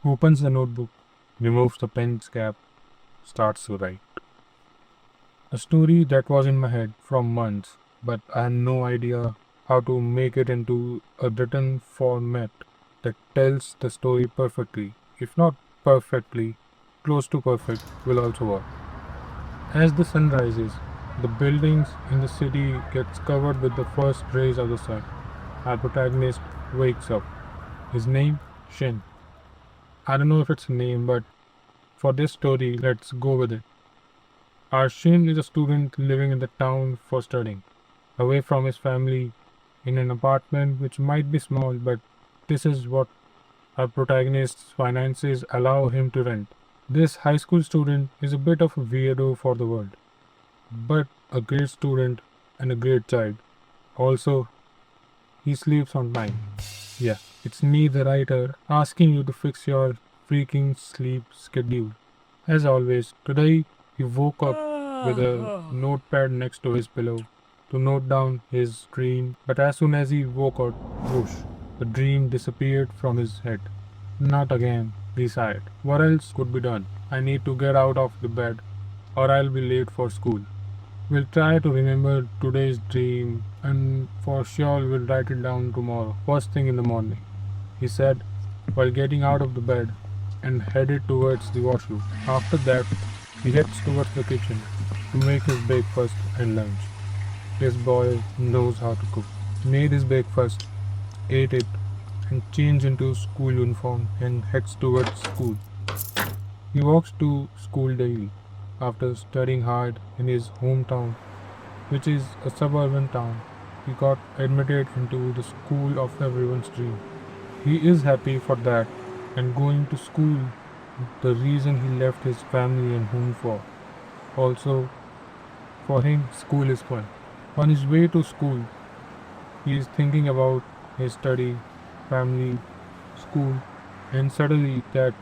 opens the notebook, removes the pen's cap, starts to write. A story that was in my head from months, but I had no idea how to make it into a written format that tells the story perfectly. If not perfectly, close to perfect will also work. As the sun rises, the buildings in the city gets covered with the first rays of the sun. Our protagonist wakes up. His name? Shin. I don't know if it's a name, but for this story, let's go with it. Our Shin is a student living in the town for studying, away from his family, in an apartment which might be small, but this is what our protagonist's finances allow him to rent. This high school student is a bit of a weirdo for the world, but a great student and a great child. Also, he sleeps on time. Yeah, it's me, the writer, asking you to fix your freaking sleep schedule. As always, today he woke up with a notepad next to his pillow to note down his dream, but as soon as he woke up, whoosh, the dream disappeared from his head. Not again, he sighed. What else could be done? I need to get out of the bed or I'll be late for school. We'll try to remember today's dream and for sure we'll write it down tomorrow, first thing in the morning, he said while getting out of the bed and headed towards the washroom. After that, he heads towards the kitchen to make his breakfast and lunch. This boy knows how to cook. Made his breakfast, ate it, and changed into school uniform and heads towards school. He walks to school daily after studying hard in his hometown, which is a suburban town. He got admitted into the school of everyone's dream. He is happy for that and going to school, the reason he left his family and home for. Also, for him, school is fun. On his way to school, he is thinking about his study, family, school, and suddenly that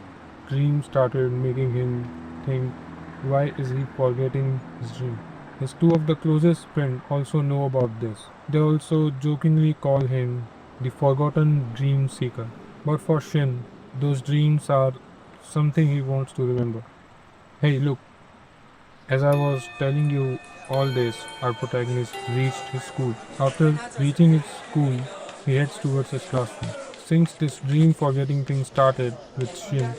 dream started making him think, why is he forgetting his dream? His two of the closest friends also know about this. They also jokingly call him the forgotten dream seeker. But for Shin, those dreams are something he wants to remember. Hey, look, as I was telling you all this, our protagonist reached his school. After reaching his school, he heads towards his classroom. Since this dream forgetting thing started with Shin,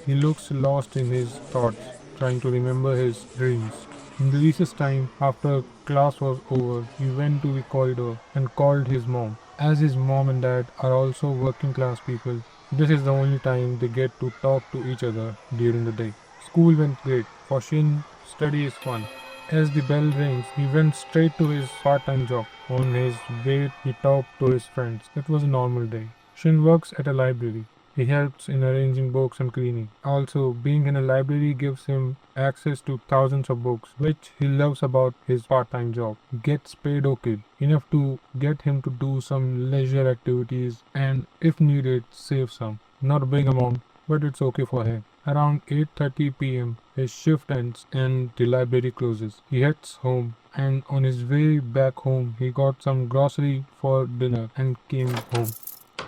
he looks lost in his thoughts, trying to remember his dreams. In the recess time, after class was over, he went to the corridor and called his mom. As his mom and dad are also working class people, this is the only time they get to talk to each other during the day. School went great. For Shin, study is fun. As the bell rings, he went straight to his part-time job. On his way, he talked to his friends. It was a normal day. Shin works at a library. He helps in arranging books and cleaning. Also, being in a library gives him access to thousands of books, which he loves about his part-time job. He gets paid okay, enough to get him to do some leisure activities and, if needed, save some. Not a big amount, but it's okay for him. Around 8:30 p.m., his shift ends and the library closes. He heads home, and on his way back home, he got some grocery for dinner and came home.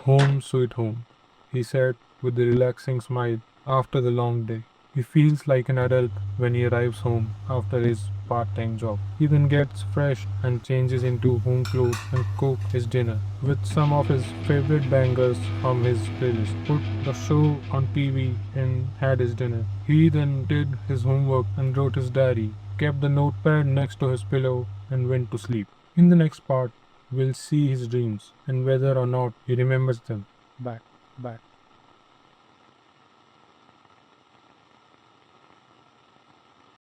Home sweet home, he said with a relaxing smile after the long day. He feels like an adult when he arrives home after his part-time job. He then gets fresh and changes into home clothes and cook his dinner with some of his favorite bangers from his playlist. Put the show on TV and had his dinner. He then did his homework and wrote his diary, kept the notepad next to his pillow and went to sleep. In the next part, we'll see his dreams and whether or not he remembers them. Back, back.